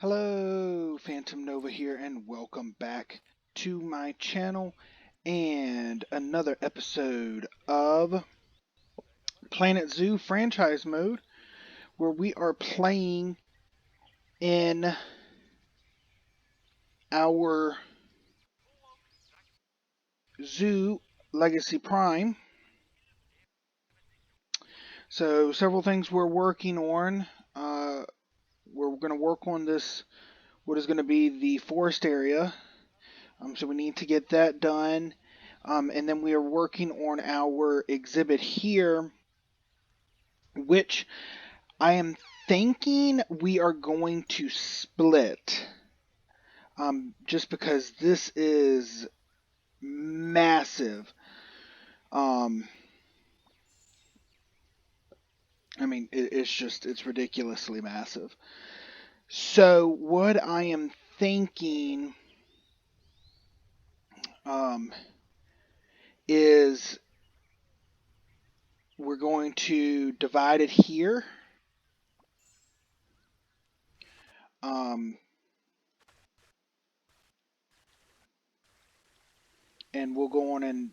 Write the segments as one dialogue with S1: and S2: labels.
S1: Hello, Phantom Nova here, and welcome back to my channel and another episode of Planet Zoo franchise mode, where we are playing in our Zoo Legacy Prime. So, several things we're working on. We're going to work on this, what is going to be the forest area. So we need to get that done. And then we are working on our exhibit here, which I am thinking we are going to split. Just because this is massive. It's ridiculously massive. So what I am thinking is we're going to divide it here. And we'll go on and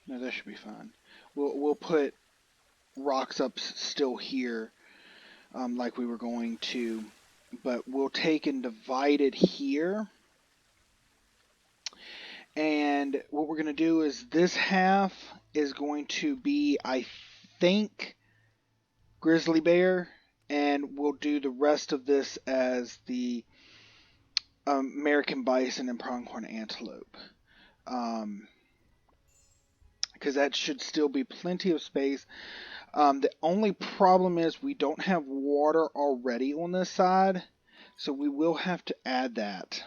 S1: no, that should be fine. We'll put rocks up still here, like we were going to, but we'll take and divide it here. And what we're going to do is this half is going to be, I think, grizzly bear, and we'll do the rest of this as the American bison and pronghorn antelope. Because that should still be plenty of space. The only problem is we don't have water already on this side, so we will have to add that.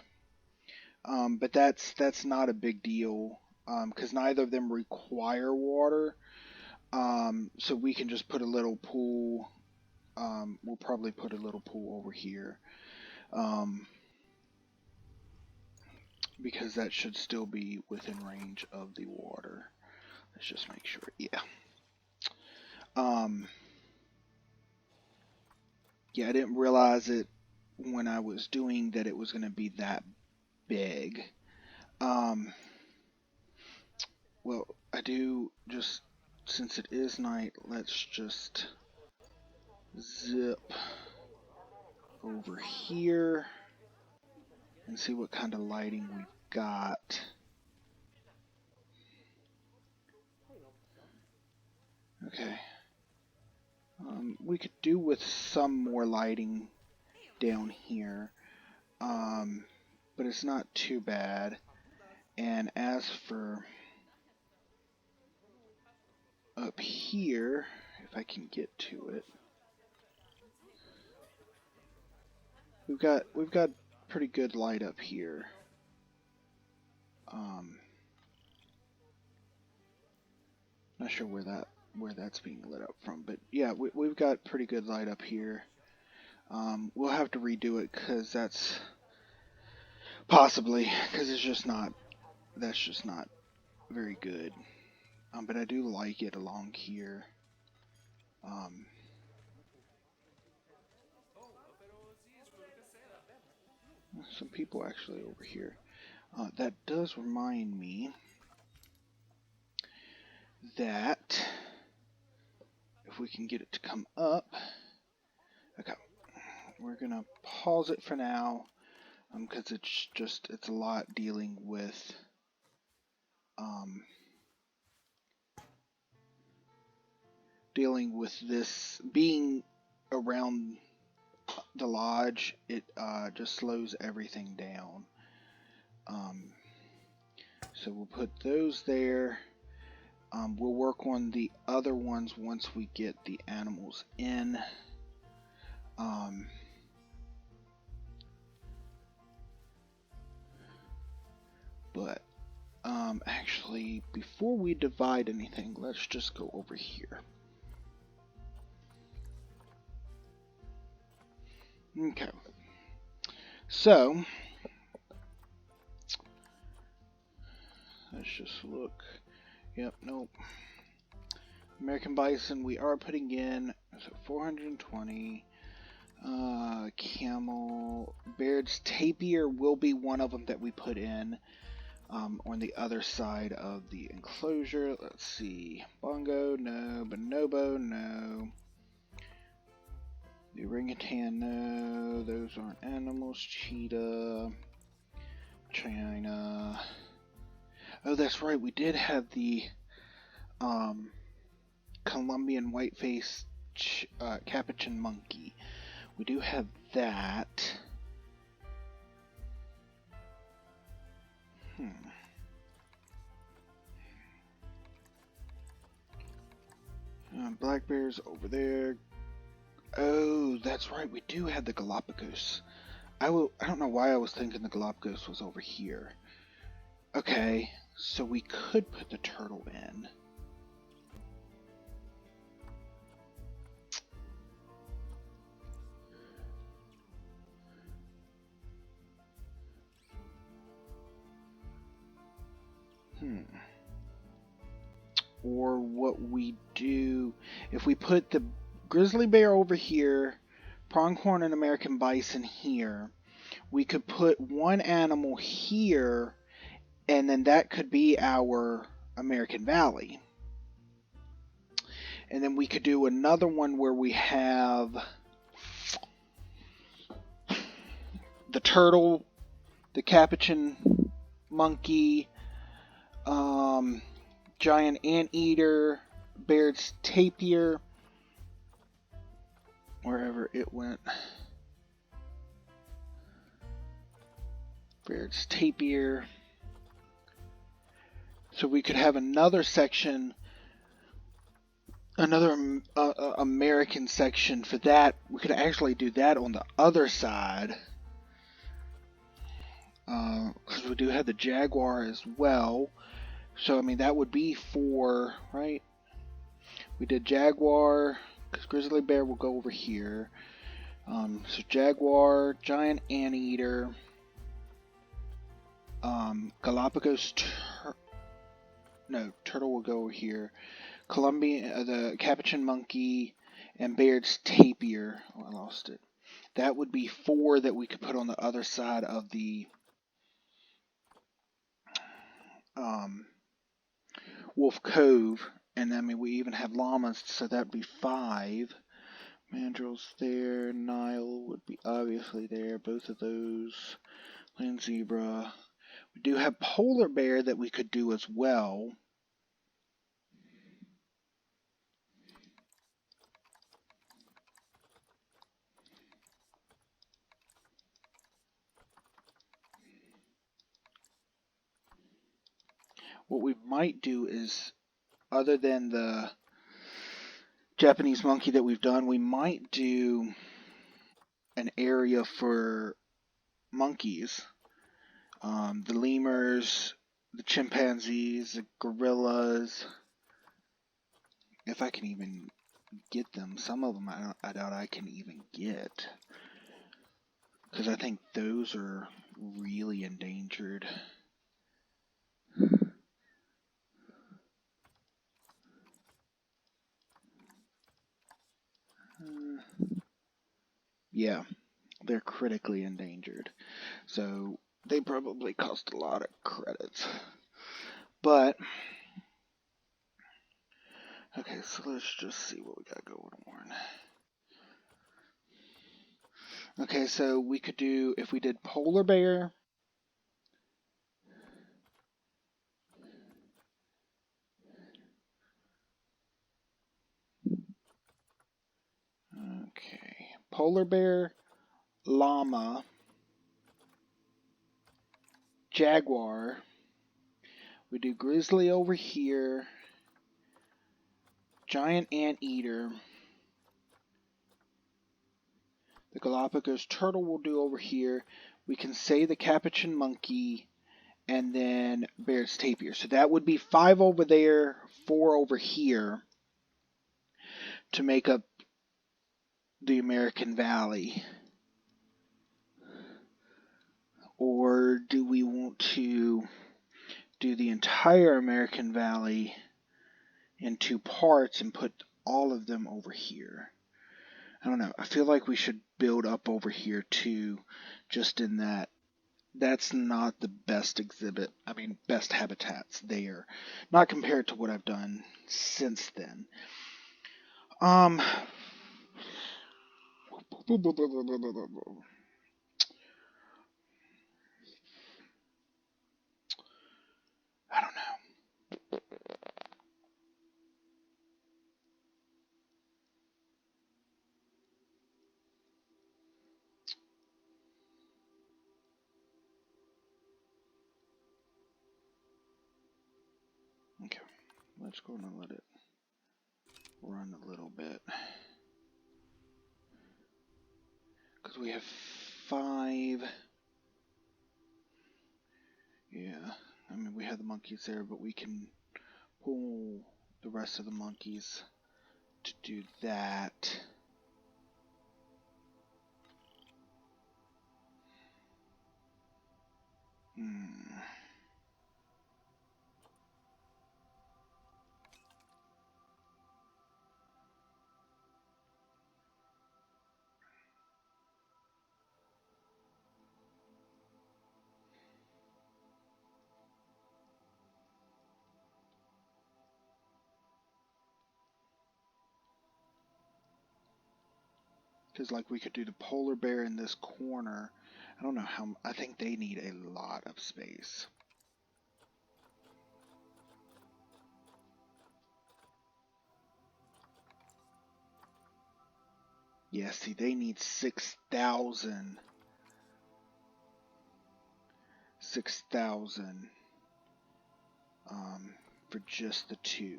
S1: But that's not a big deal, because neither of them require water. So we can just put a little pool. We'll probably put a little pool over here, because that should still be within range of the water. Let's just make sure. Yeah. Yeah, I didn't realize it when I was doing that it was going to be that big. Well, I do just, since it is night, let's just zip over here and see what kind of lighting we've got. Okay. We could do with some more lighting down here, but it's not too bad. And as for up here, if I can get to it, we've got pretty good light up here. Not sure where that's being lit up from, but yeah, we've got pretty good light up here. We'll have to redo it because that's possibly because that's just not very good. But I do like it along here. Some people actually over here. That does remind me that if we can get it to come up, okay, we're gonna pause it for now, because it's a lot dealing with this being around the lodge. It just slows everything down. So we'll put those there. We'll work on the other ones once we get the animals in. But actually, before we divide anything, let's just go over here. Okay. So let's just look. Yep, nope. American bison we are putting in, so 420. Camel. Baird's tapir will be one of them that we put in on the other side of the enclosure. Let's see. Bongo, no. Bonobo, no. The orangutan, no. Those aren't animals. Cheetah. China. Oh, that's right. We did have the Colombian whiteface capuchin monkey. We do have that. Black bear's over there. Oh, that's right. We do have the Galapagos. I don't know why I was thinking the Galapagos was over here. Okay, so we could put the turtle in. Or what we do, if we put the grizzly bear over here, pronghorn and American bison here, we could put one animal here, and then that could be our American Valley. And then we could do another one where we have the turtle, the capuchin monkey, giant anteater, Baird's tapir, wherever it went. Baird's tapir. So we could have another section, another American section for that. We could actually do that on the other side. Because we do have the jaguar as well. So, I mean, that would be 4, right? We did jaguar, because grizzly bear will go over here. So jaguar, giant anteater, Galapagos, turtle will go over here. Colombian, the capuchin monkey, and Baird's tapir. Oh, I lost it. That would be 4 that we could put on the other side of the Wolf Cove, and I mean we even have llamas, so that'd be 5. Mandrill's there, Nile would be obviously there, both of those. Land zebra. We do have polar bear that we could do as well. What we might do is, other than the Japanese monkey that we've done, we might do an area for monkeys. The lemurs, the chimpanzees, the gorillas. If I can even get them. Some of them I doubt I can even get. Because I think those are really endangered. Yeah, they're critically endangered. So they probably cost a lot of credits. But, okay, so let's just see what we got going on. Okay, so we could do, if we did polar bear, okay, polar bear, llama, jaguar, we do grizzly over here, giant anteater, the Galapagos turtle we'll do over here, we can say the capuchin monkey, and then Baird's tapir. So that would be 5 over there, 4 over here to make up the American Valley. Or do we want to do the entire American Valley in two parts and put all of them over here. I don't know. I feel like we should build up over here too, just in that that's not the best exhibit. I mean, best habitats there, not compared to what I've done since then. I don't know. Okay, let's go and let it run a little bit. Because we have 5. Yeah, I mean, we have the monkeys there, but we can pull the rest of the monkeys to do that. Because like we could do the polar bear in this corner. I don't know how. I think they need a lot of space. Yeah, see, they need 6,000. 6,000 for just the two.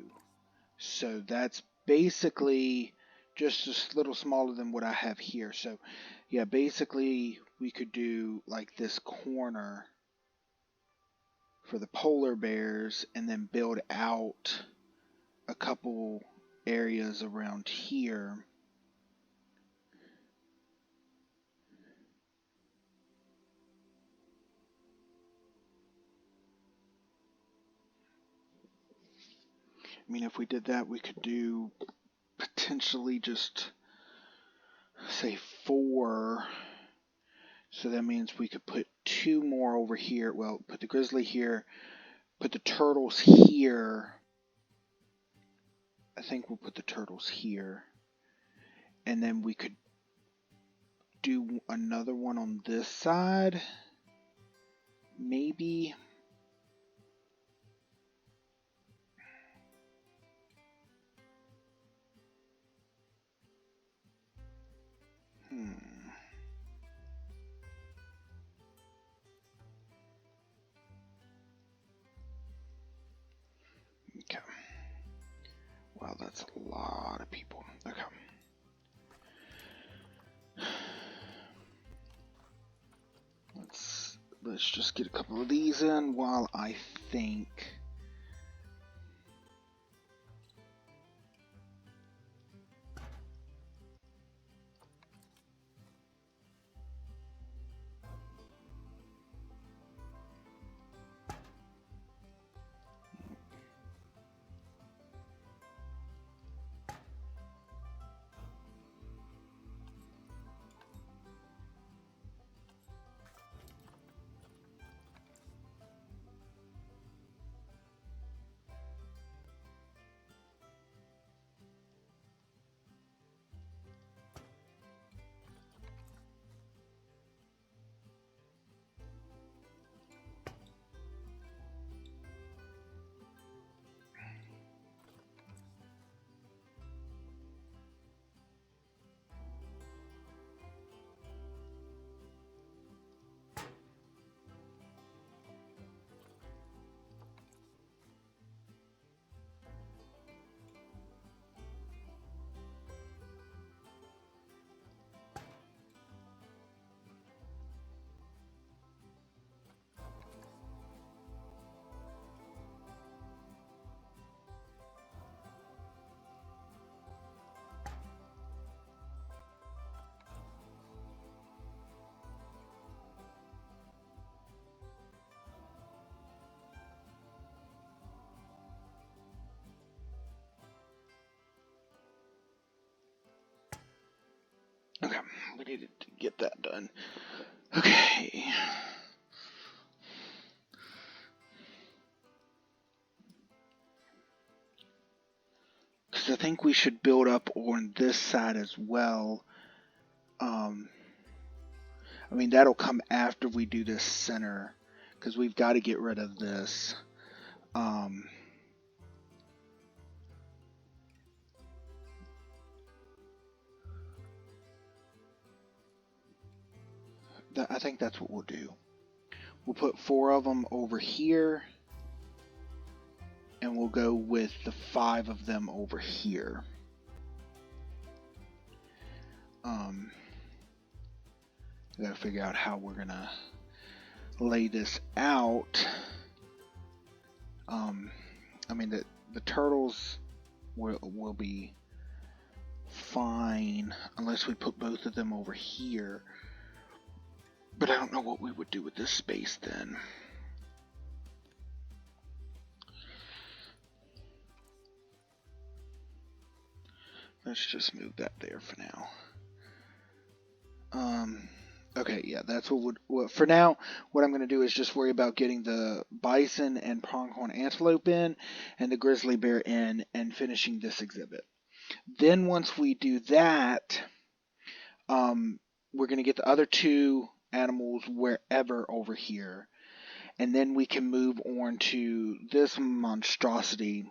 S1: So that's basically just a little smaller than what I have here. So yeah, basically we could do like this corner for the polar bears and then build out a couple areas around here. I mean, if we did that, we could do potentially just say 4. So that means we could put 2 more over here. Well, put the grizzly here, put the turtles here. I think we'll put the turtles here. And then we could do another one on this side. Maybe. Okay. Wow, that's a lot of people. Okay. Let's just get a couple of these in while I think. we needed to get that done. Okay. Because I think we should build up on this side as well. I mean, that'll come after we do this center, because we've got to get rid of this. I think that's what we'll do. We'll put 4 of them over here, and we'll go with the 5 of them over here. We gotta figure out how we're gonna lay this out. I mean, the turtles will be fine unless we put both of them over here. But I don't know what we would do with this space then. Let's just move that there for now. Okay, yeah, that's what for now. What I'm going to do is just worry about getting the bison and pronghorn antelope in, and the grizzly bear in, and finishing this exhibit. Then once we do that, we're going to get the other 2 animals wherever over here, and then we can move on to this monstrosity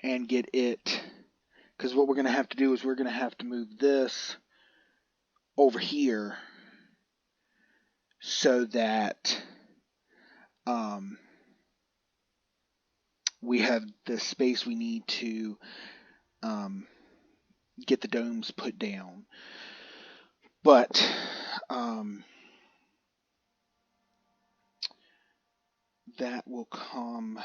S1: and get it. Because what we're going to have to do is we're going to have to move this over here so that we have the space we need to get the domes put down. But that will come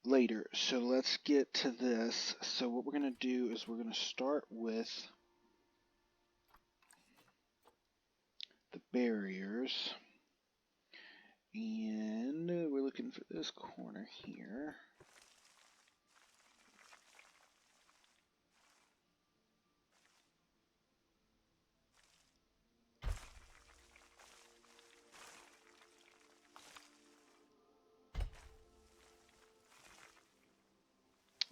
S1: later. So let's get to this. So what we're going to do is we're going to start with the barriers, and we're looking for this corner here.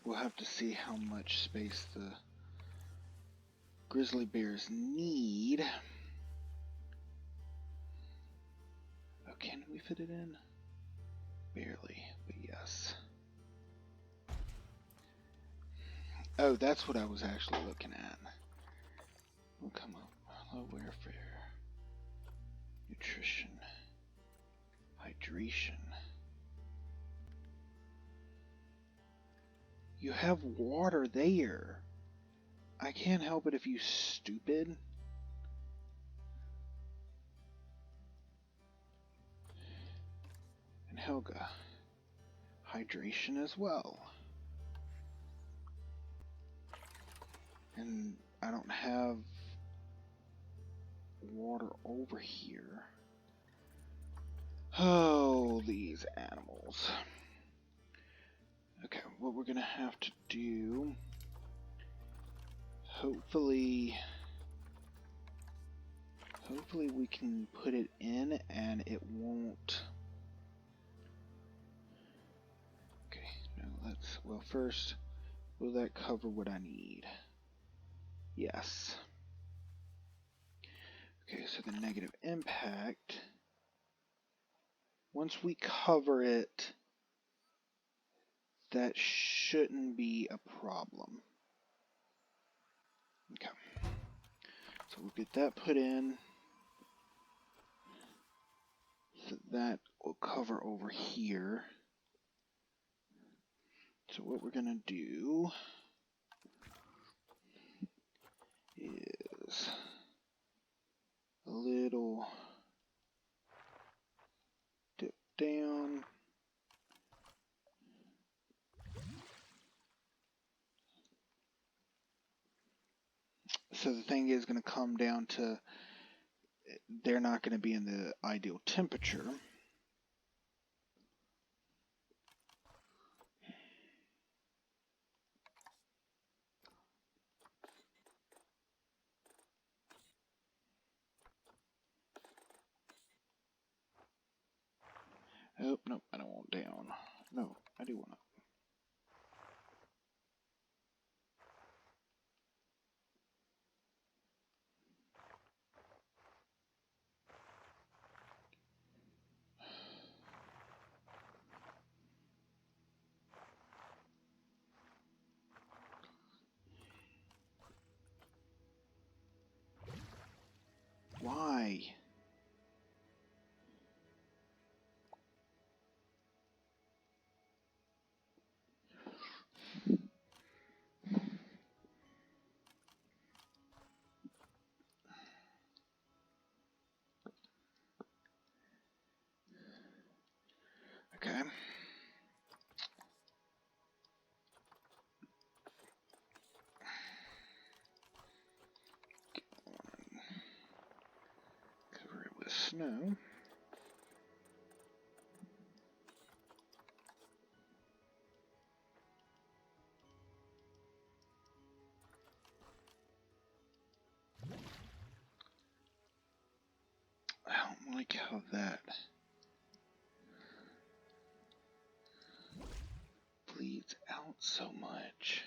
S1: We'll have to see how much space the grizzly bears need. Oh, can we fit it in? Barely, but yes. Oh, that's what I was actually looking at. We'll come up. Low welfare, nutrition, hydration. You have water there. I can't help it if you stupid. And Helga. Hydration as well. And I don't have water over here. Oh, these animals. Okay, what we're gonna have to do, hopefully we can put it in and it won't. Okay, no, well, first, will that cover what I need? Yes. Okay, so the negative impact, once we cover it, that shouldn't be a problem. Okay. So we'll get that put in. So that will cover over here. So what we're going to do is a little dip down. So the thing is going to come down to, they're not going to be in the ideal temperature. No, I do want to. Why? Okay. Cover it with snow. I don't like how that bleeds out so much.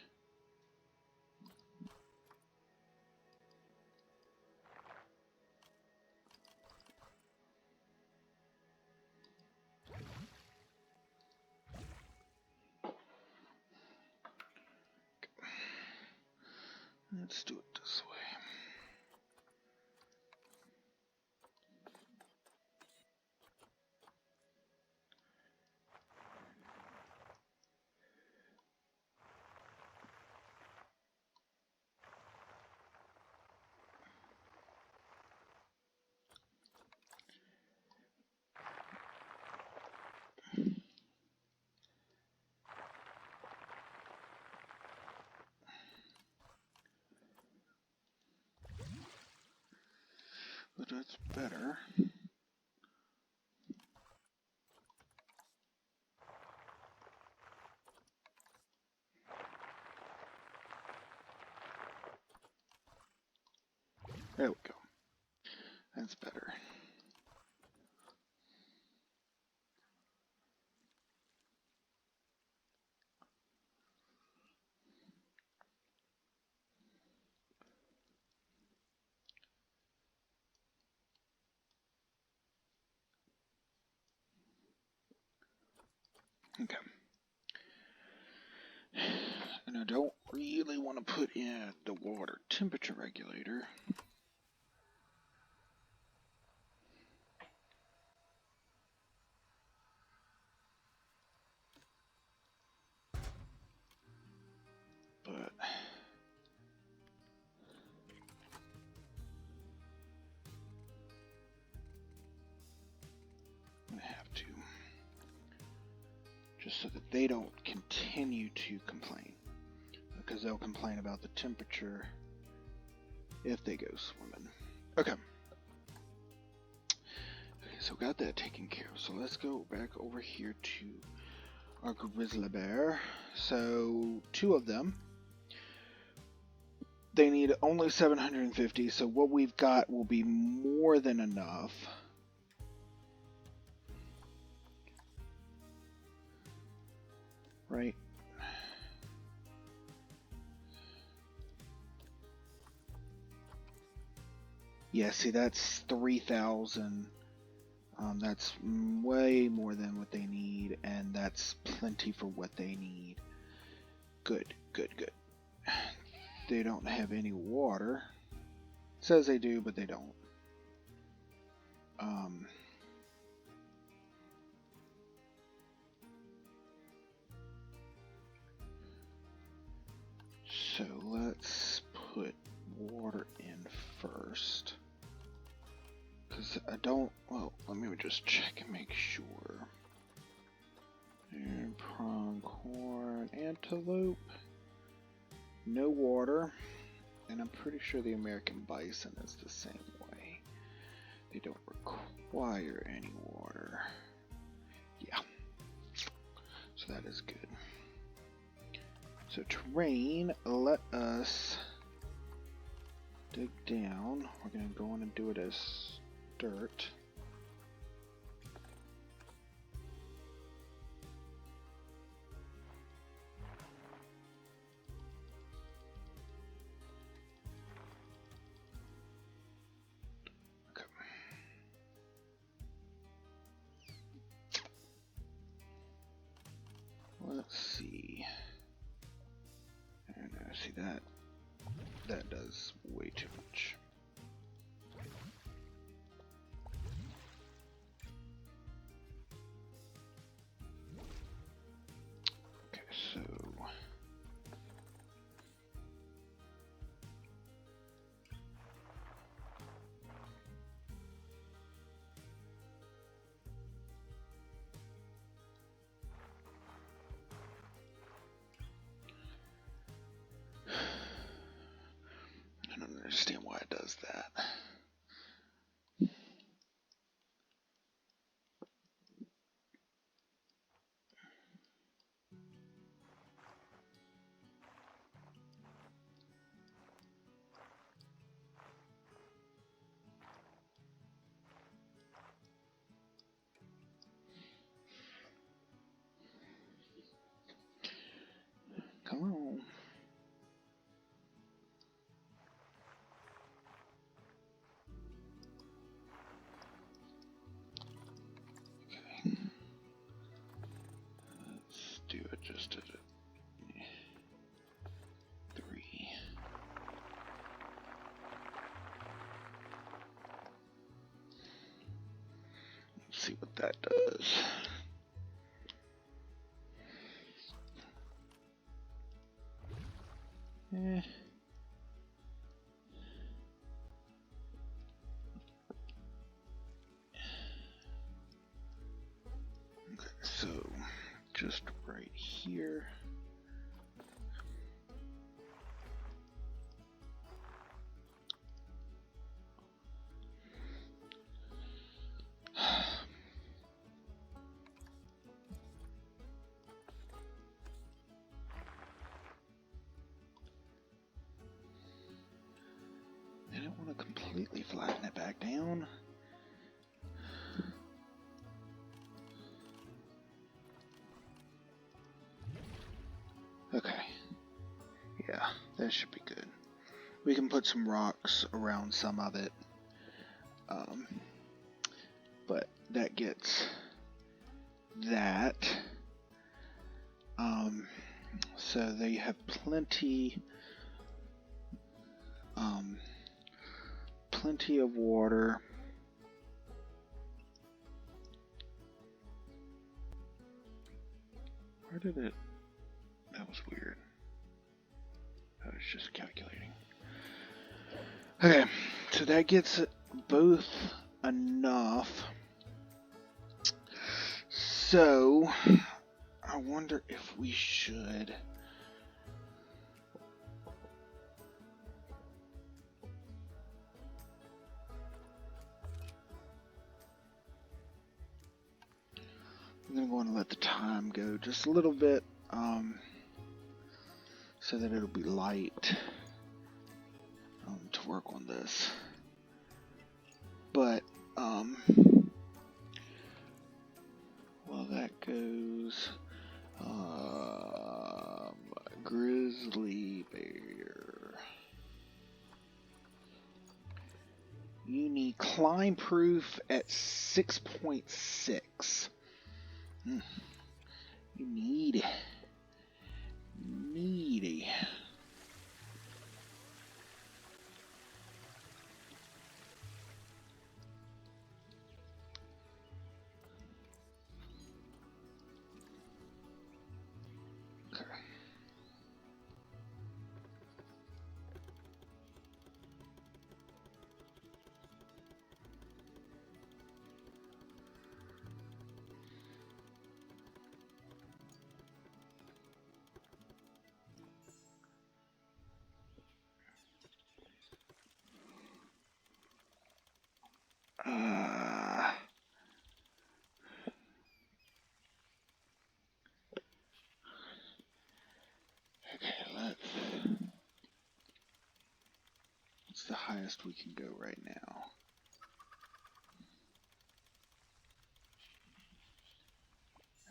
S1: Let's do it this way. But that's better. There we go. That's better. Okay. And I don't really want to put in the water temperature regulator. But I'm going to have to. Just so that they don't continue to complain. Because they'll complain about the temperature if they go swimming. Okay. So got that taken care of. So let's go back over here to our grizzly bear. So 2 of them. They need only 750, so what we've got will be more than enough. Right? Yeah, see, that's 3,000. That's way more than what they need, and that's plenty for what they need. Good, good, good. They don't have any water. It says they do, but they don't. So let's put water in first. Because I don't, well, let me just check and make sure. And pronghorn, antelope, no water. And I'm pretty sure the American bison is the same way. They don't require any water. Yeah. So that is good. So terrain, let us dig down. We're going to go in and do it as dirt. See that? That does way too much. Okay, so I don't understand why it does that. Come on. Okay. Let's do it just at a 3. Let's see what that does. Eh. Okay, so just right here. I don't want to completely flatten it back down. Okay. Yeah, that should be good. We can put some rocks around some of it. But that gets that. So there you have plenty of water. Where did it? That was weird. I was just calculating. Okay, so that gets both enough. So I wonder if we should. I'm gonna go and let the time go just a little bit, so that it'll be light to work on this. But while that goes, Grizzly Bear, you need climb proof at 6.6. You need needy. Okay. What's the highest we can go right now?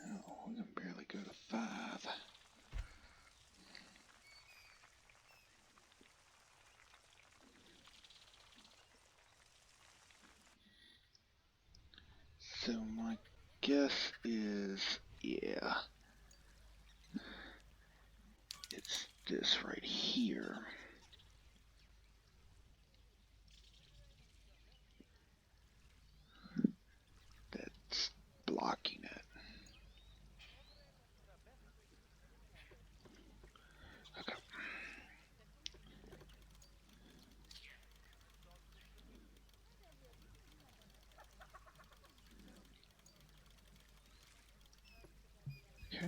S1: Oh, we can barely go to 5. So my guess is, yeah, it's this right here. That's blocking it. Okay. Okay.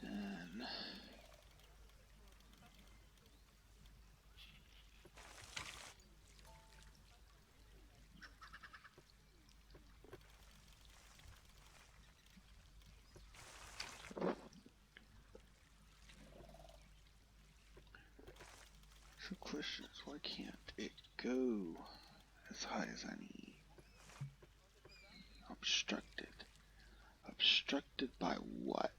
S1: And so question is, why can't it go as high as I need? Obstructed. Obstructed by what?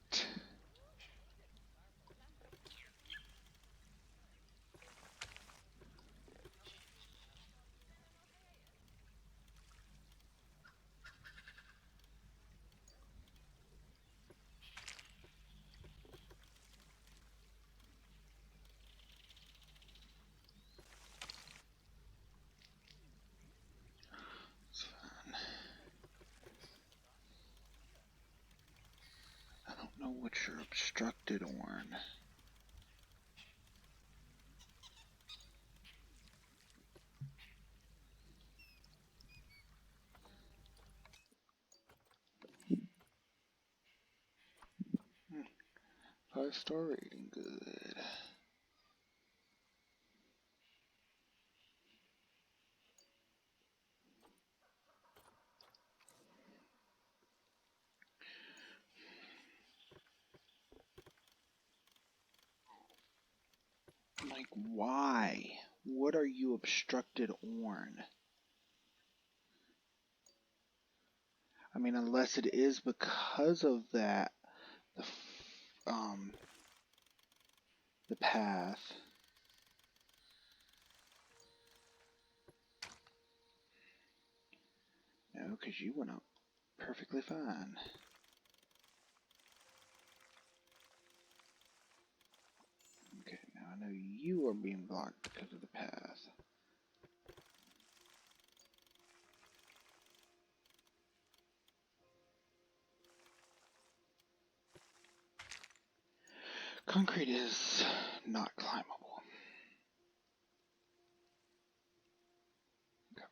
S1: It's fine. I don't know what you're obstructed on. Hmm. 5-star rating, good. Like, why? What are you obstructed on? I mean, unless it is because of that, the path. No, because you went up perfectly fine. Okay, now I know you are being blocked because of the path. Concrete is not climbable. Okay.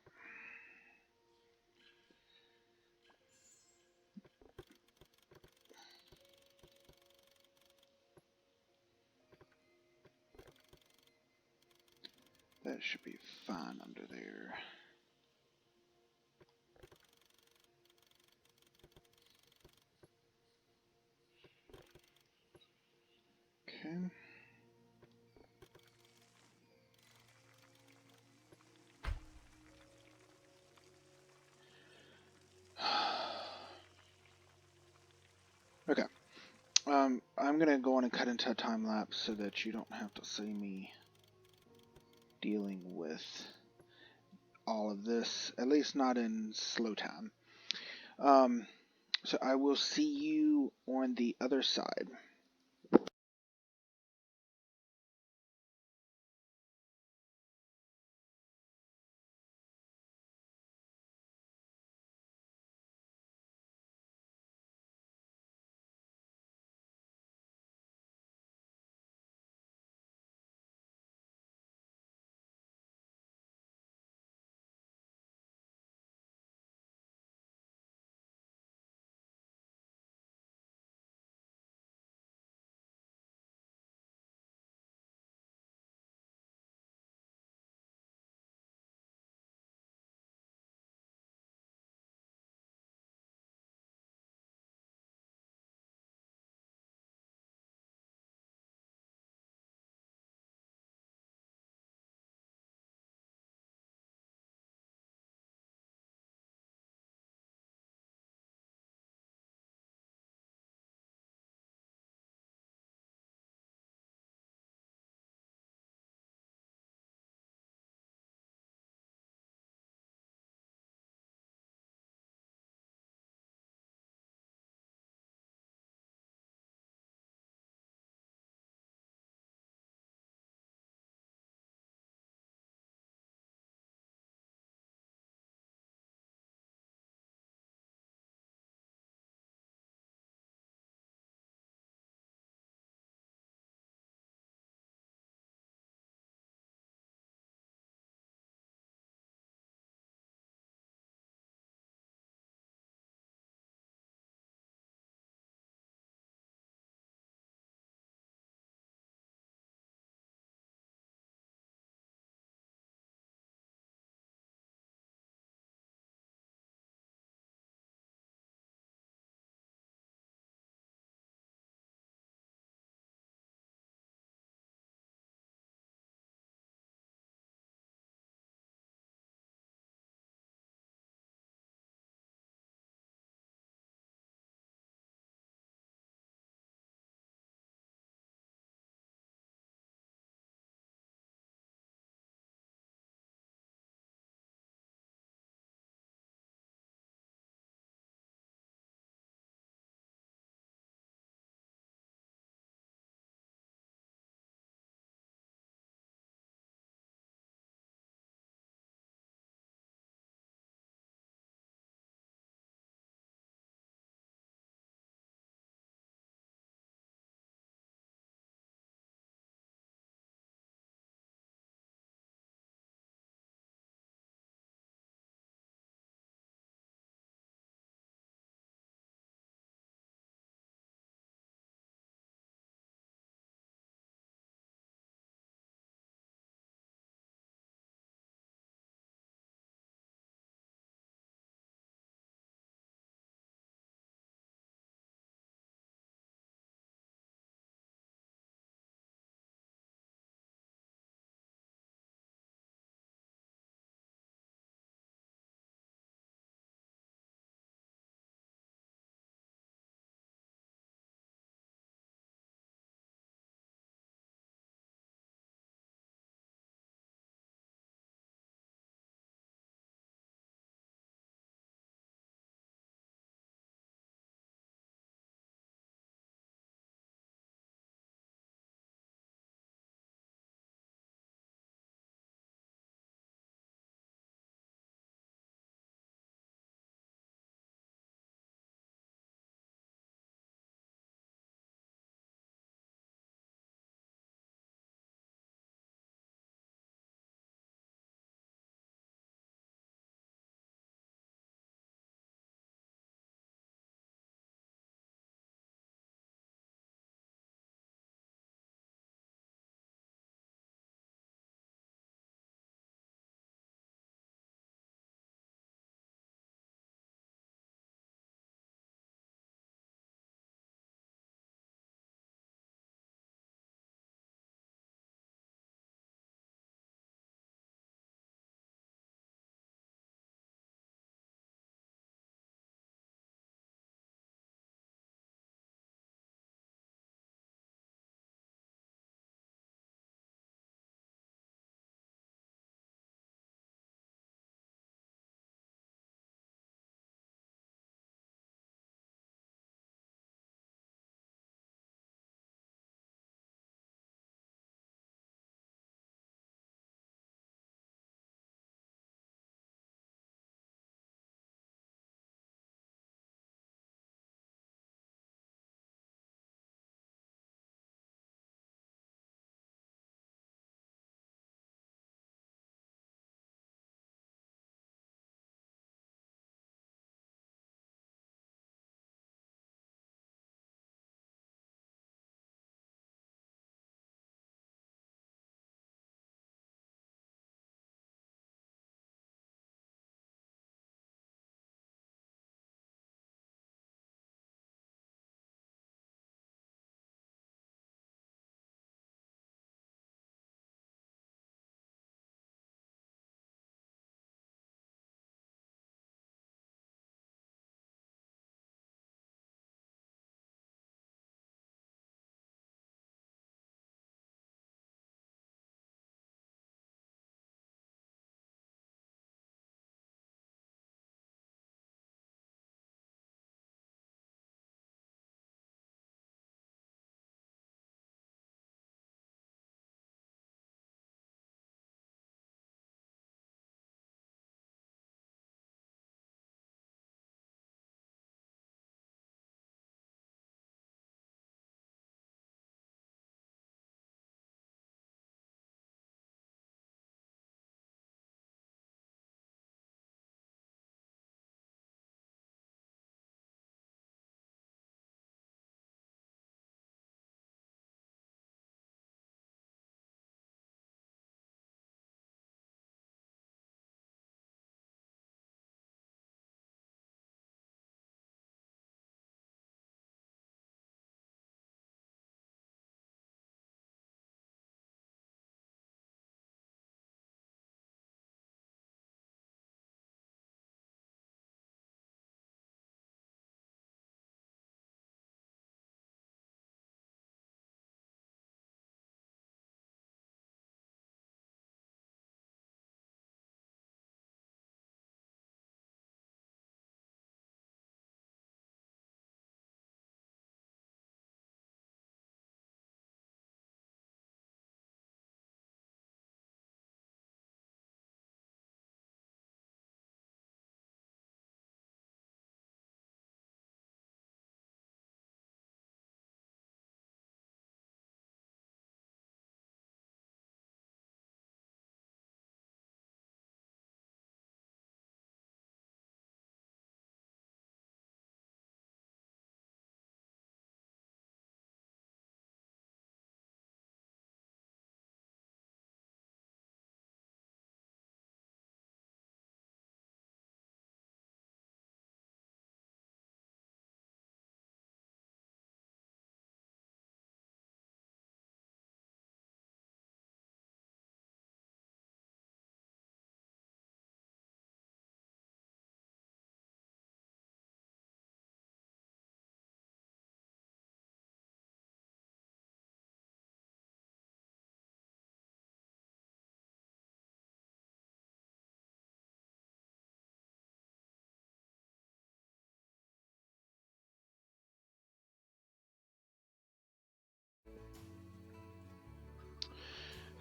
S1: That should be fine under there. Okay. Okay. I'm gonna go on and cut into a time lapse so that you don't have to see me dealing with all of this, at least not in slow time. So I will see you on the other side.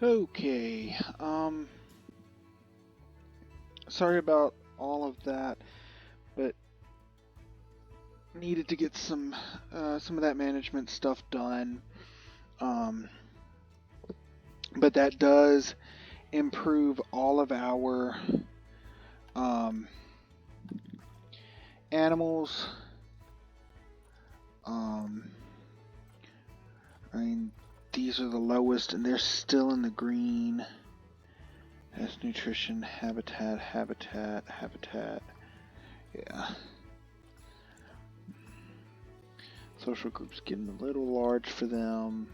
S1: Okay, sorry about all of that, but needed to get some of that management stuff done. But that does improve all of our animals. I mean, these are the lowest, and they're still in the green. Has nutrition, habitat. Yeah. Social group's getting a little large for them.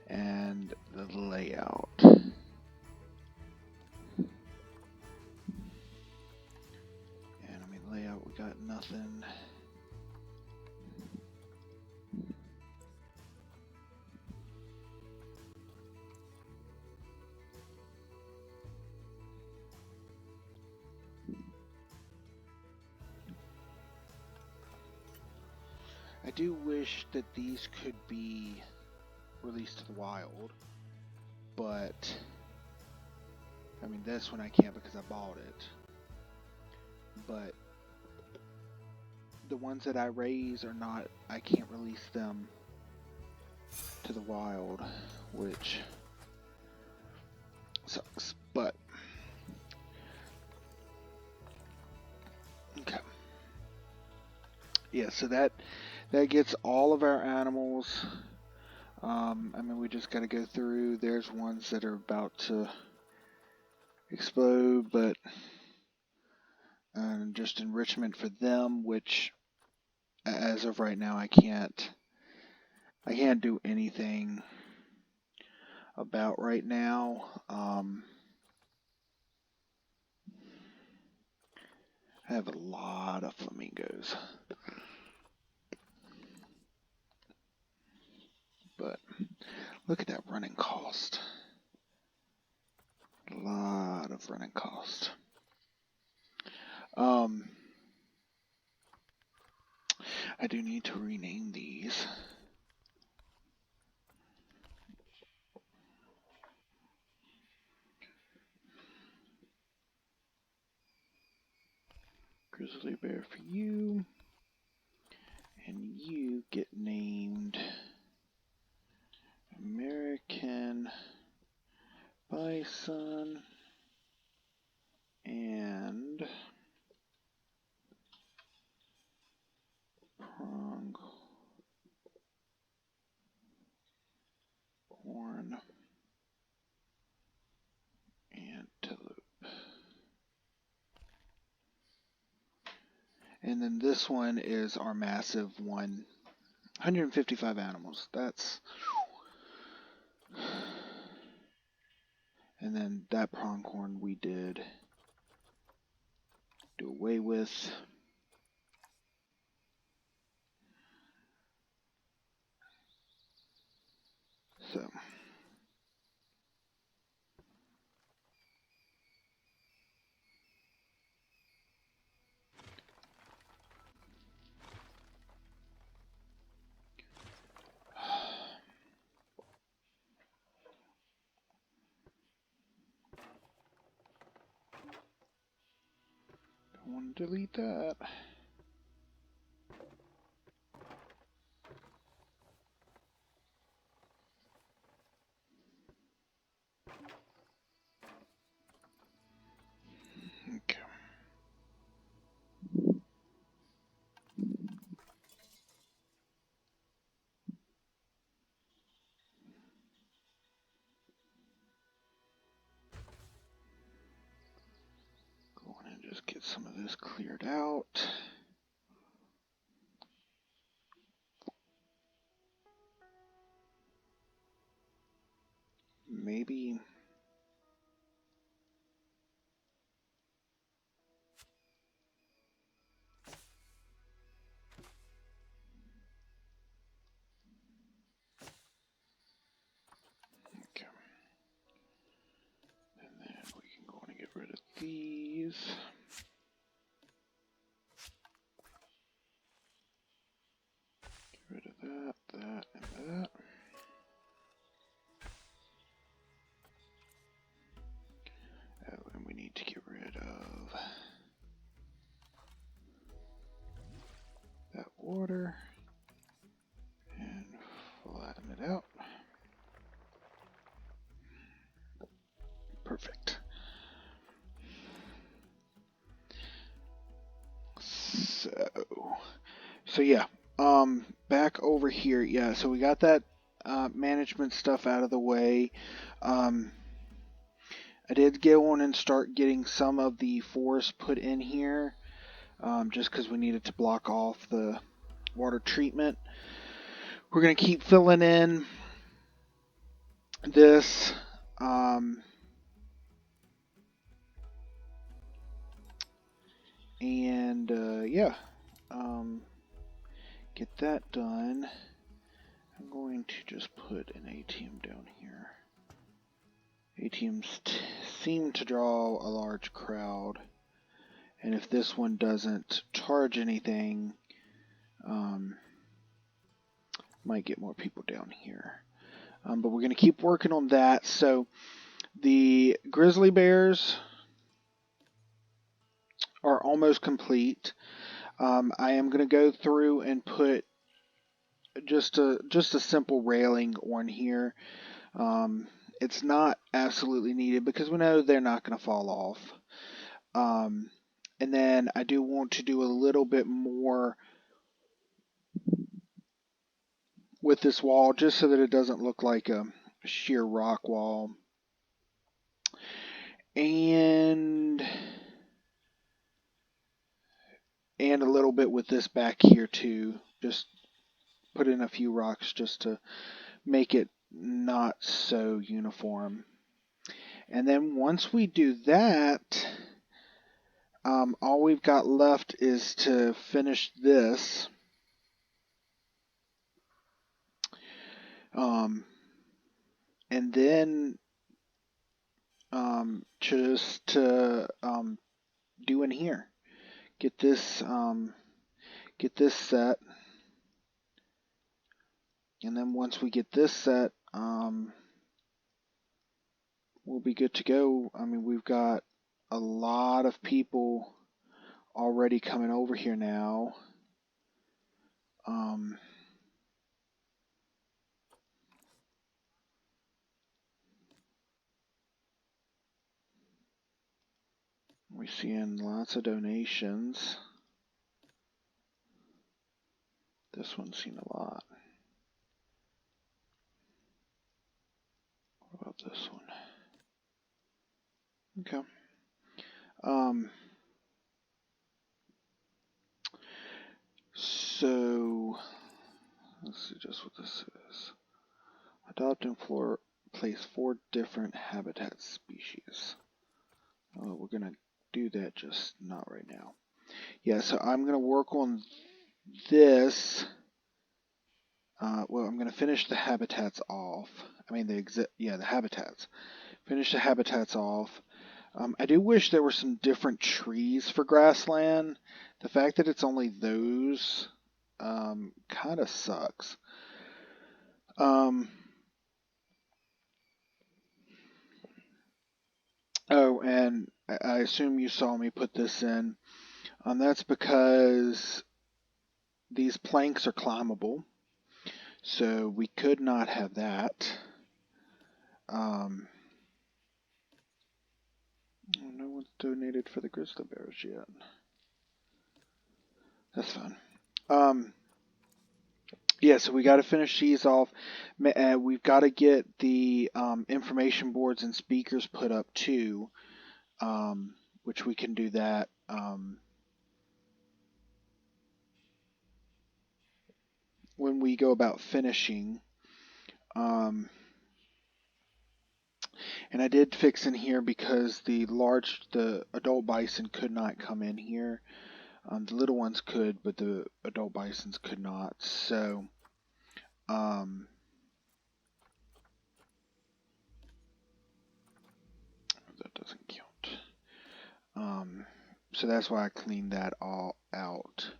S1: And the layout. And I mean, layout, we got nothing. I do wish that these could be released to the wild, but I mean, this one I can't because I bought it. But the ones that I raise are not, I can't release them to the wild, which sucks. But okay, yeah. So that gets all of our animals. I mean, we just got to go through. There's ones that are about to explode, but just enrichment for them, which as of right now I can't do anything about right now. I have a lot of flamingos, but look at that running cost. A lot of running cost. I do need to rename these. Grizzly bear for you, and you get named American Bison and Pronghorn Antelope. And then this one is our massive one. 155 animals. That's... And then that pronghorn we did do away with. So... Don't want to delete that. Okay. Go on and just get some of this cleared out. Maybe... Okay. And then we can go on and get rid of these. Get rid of that, and that. that out. Perfect. So yeah, back over here. Yeah, so we got that management stuff out of the way. Um, I did go on and start getting some of the forest put in here, just because we needed to block off the water treatment. We're gonna keep filling in this. Yeah, get that done. I'm going to just put an ATM down here. ATMs seem to draw a large crowd, and if this one doesn't charge anything, might get more people down here. But we're going to keep working on that. So the grizzly bears are almost complete. I am going to go through and put just a simple railing on here. It's not absolutely needed because we know they're not going to fall off. And then I do want to do a little bit more with this wall just so that it doesn't look like a sheer rock wall. And a little bit with this back here too. Just put in a few rocks just to make it not so uniform. And then once we do that, all we've got left is to finish this. And then just to do in here. Get this set. And then once we get this set, we'll be good to go. I mean, we've got a lot of people already coming over here now. We're seeing lots of donations. This one's seen a lot. What about this one? Okay. So let's see just what this is. Adopt and place 4 different habitat species. We're gonna do that, just not right now. Yeah, so I'm gonna work on this. Well, I'm gonna finish the habitats off. I mean the habitats. Finish the habitats off. I do wish there were some different trees for grassland. The fact that it's only those kind of sucks. Oh, and I assume you saw me put this in. That's because these planks are climbable, so we could not have that. No one's donated for the grizzly bears yet. That's fine. Yeah, so we got to finish these off. We've got to get the information boards and speakers put up too, which we can do that. When we go about finishing. And I did fix in here because the adult bison could not come in here. The little ones could, but the adult bisons could not. So, that doesn't count. So that's why I cleaned that all out.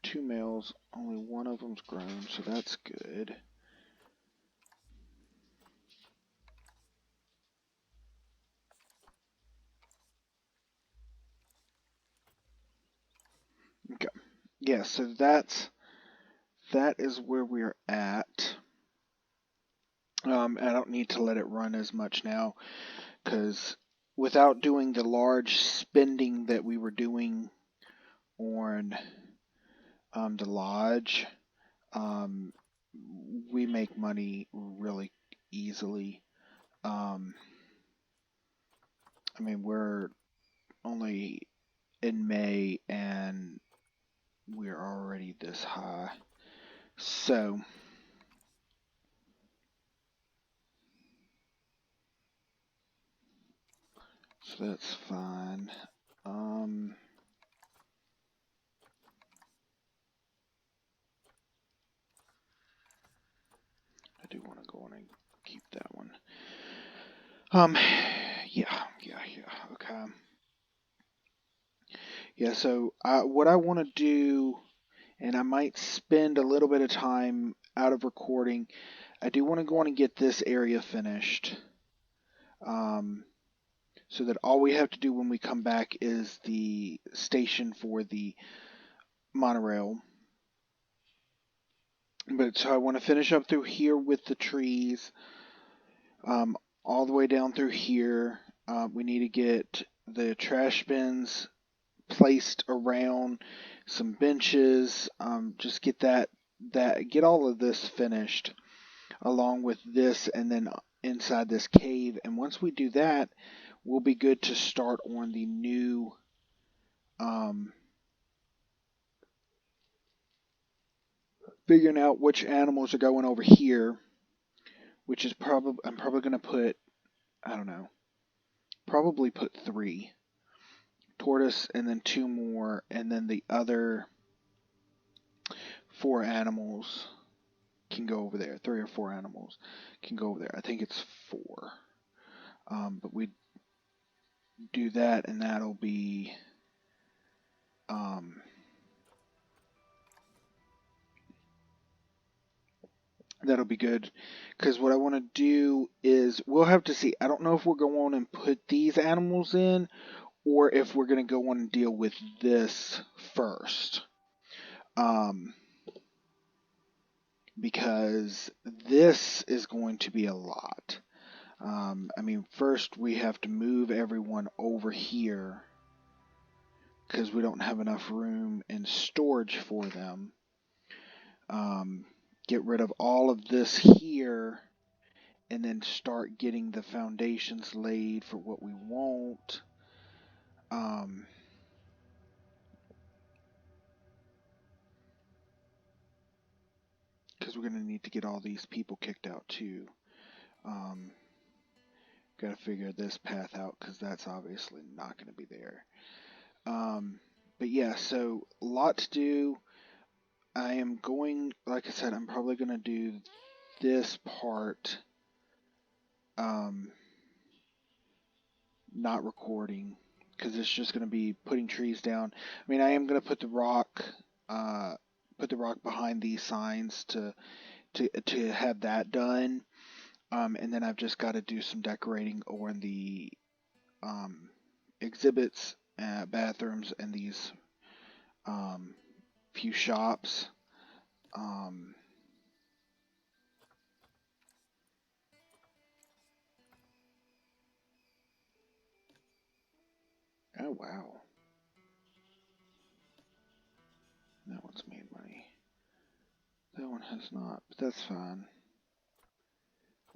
S1: 2 males, only one of them's grown, so that's good. Okay. Yeah, so that is where we're at. I don't need to let it run as much now because without doing the large spending that we were doing on the lodge, um, we make money really easily. Um, I mean, we're only in May and we're already this high. So that's fine. Um, I do want to go on and keep that one. Um, yeah. Okay. Yeah. So, what I want to do, and I might spend a little bit of time out of recording. I do want to go on and get this area finished. Um, so that all we have to do when we come back is the station for the monorail. But so I want to finish up through here with the trees, all the way down through here. We need to get the trash bins placed around some benches. Just get get all of this finished along with this, and then inside this cave. And once we do that, we'll be good to start on the new. Figuring out which animals are going over here, which is probably I'm probably going to put, I don't know, probably put 3 tortoise and then 2 more, and then the other 4 animals can go over there. 3 or 4 animals can go over there. I think it's 4. But we do that, and um, that'll be good. Because what I want to do is we'll have to see. I don't know if we'll go on and put these animals in, or if we're going to go on and deal with this first. Um, because this is going to be a lot. I mean, first we have to move everyone over here because we don't have enough room in storage for them. Get rid of all of this here and then start getting the foundations laid for what we want. Because we're going to need to get all these people kicked out too. Got to figure this path out because that's obviously not going to be there. But yeah, so a lot to do. I am going, like I said, I'm probably going to do this part, not recording, because it's just going to be putting trees down. I mean, I am going to uh, put the rock behind these signs to have that done. And then I've just got to do some decorating on the exhibits, bathrooms, and these few shops. Um, oh wow, that one's made money. That one has not, but that's fine.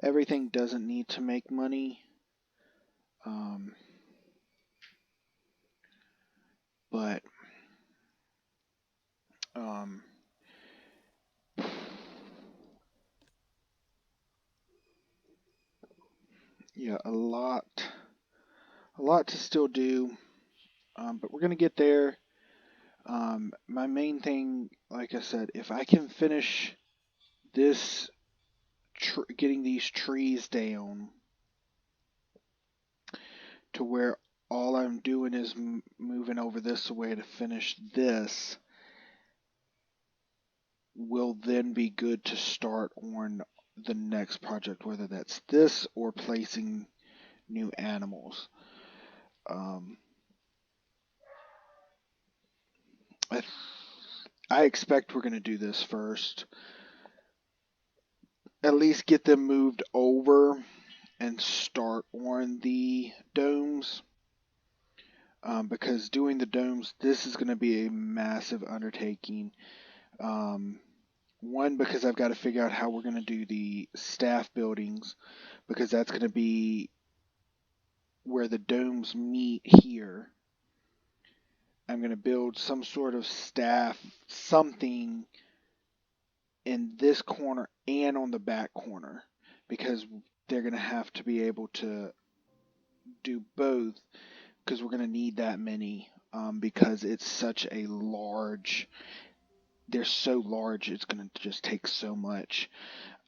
S1: Everything doesn't need to make money. Um, but um, yeah, a lot to still do. But we're gonna get there. My main thing, like I said, if I can finish this, getting these trees down to where all I'm doing is moving over this way to finish this, will then be good to start on the next project, whether that's this or placing new animals. Um, I expect we're going to do this first. At least get them moved over and start on the domes. Because doing the domes, this is going to be a massive undertaking. One, because I've got to figure out how we're going to do the staff buildings, because that's going to be where the domes meet here. I'm going to build some sort of staff, something in this corner and on the back corner, because they're going to have to be able to do both, because we're going to need that many, because it's such a large, they're so large, it's going to just take so much.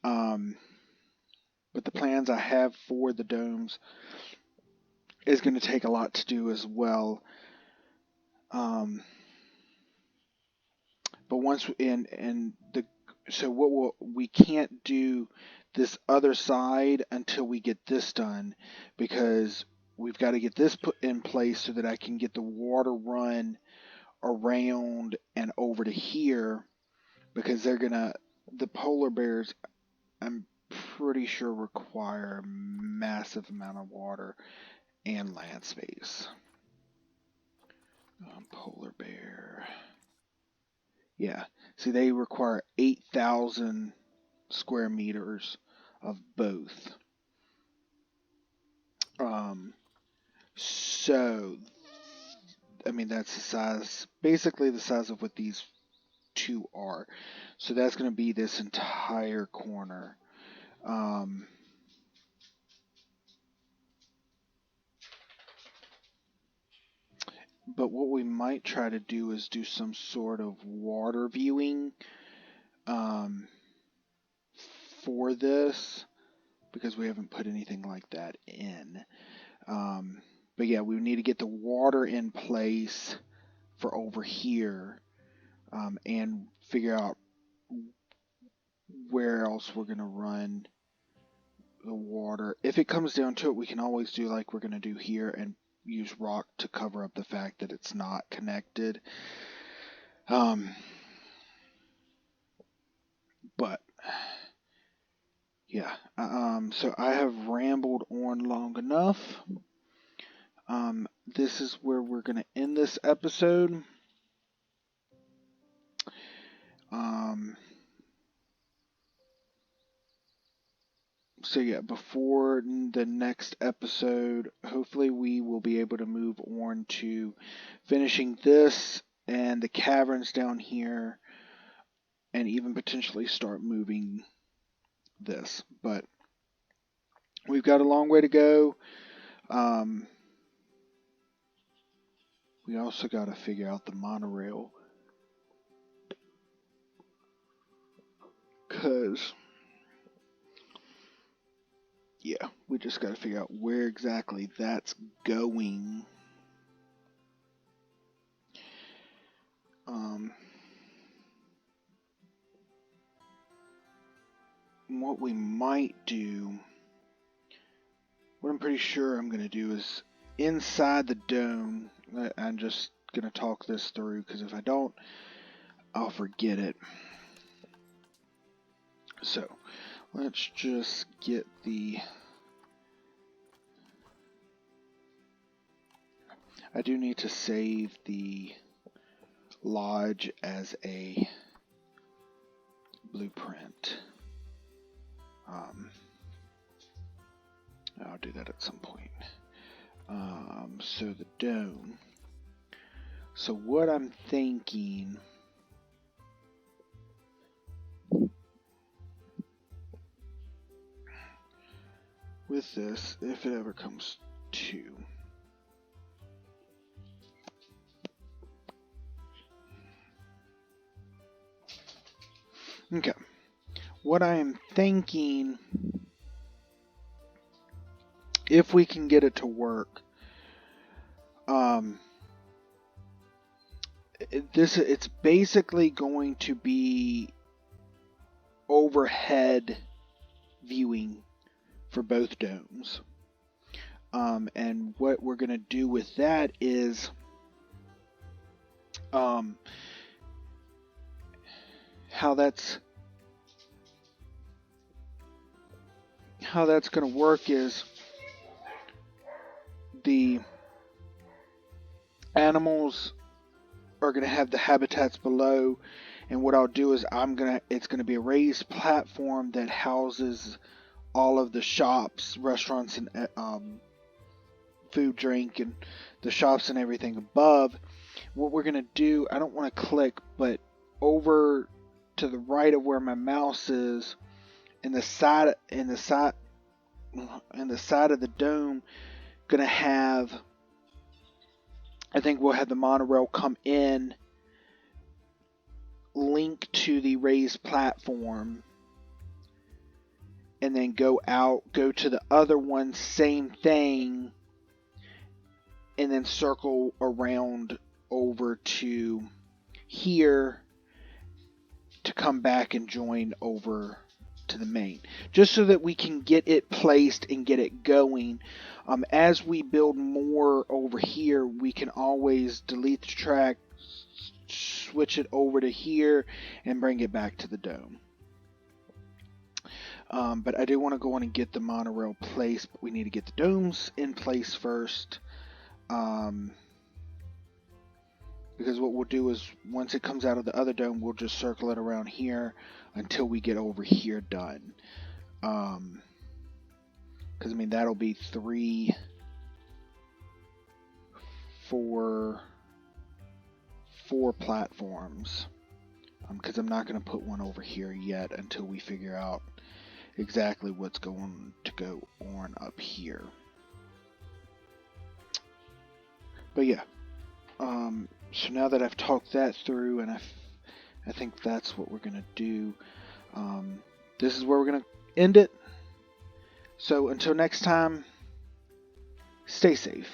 S1: But the plans I have for the domes is going to take a lot to do as well. But once so we can't do this other side until we get this done, because we've got to get this put in place so that I can get the water run around and over to here, because the polar bears, I'm pretty sure, require a massive amount of water and land space. Polar bear. Yeah, see, they require 8,000 square meters of both. So, I mean, that's the size, basically the size of what these two are. So that's going to be this entire corner. But what we might try to do is do some sort of water viewing for this, because we haven't put anything like that in. But yeah, we need to get the water in place for over here, and figure out where else we're going to run the water. If it comes down to it, we can always do like we're going to do here and use rock to cover up the fact that it's not connected. But yeah, so I have rambled on long enough. This is where we're going to end this episode. So yeah, before the next episode, hopefully we will be able to move on to finishing this and the caverns down here, and even potentially start moving this. But we've got a long way to go. We also got to figure out the monorail, because yeah, we just got to figure out where exactly that's going. What we might do, what I'm pretty sure I'm going to do, is inside the dome, I'm just going to talk this through, because if I don't, I'll forget it. So, let's just get I do need to save the lodge as a blueprint. I'll do that at some point. So the dome. So what I'm thinking, with this, if it ever comes to, okay, what I am thinking, if we can get it to work, it's basically going to be overhead viewing for both domes. And what we're going to do with that is, how that's going to work is the animals are going to have the habitats below, and what I'll do is it's going to be a raised platform that houses all of the shops, restaurants, and food, drink, and the shops and everything above. What we're going to do, I don't want to click, but over to the right of where my mouse is, in the side of the dome, going to have, I think we'll have the monorail come in, link to the raised platform, and then go out, go to the other one, same thing, and then circle around over to here to come back and join over to the main, just so that we can get it placed and get it going. As we build more over here, we can always delete the track, switch it over to here, and bring it back to the dome. But I do want to go on and get the monorail placed, but we need to get the domes in place first. Because what we'll do is, once it comes out of the other dome, we'll just circle it around here until we get over here done. Because, I mean, that'll be 3, 4 platforms. Because I'm not going to put one over here yet until we figure out exactly what's going to go on up here. But yeah. So now that I've talked that through, and I think that's what we're going to do, this is where we're going to end it. So until next time, stay safe.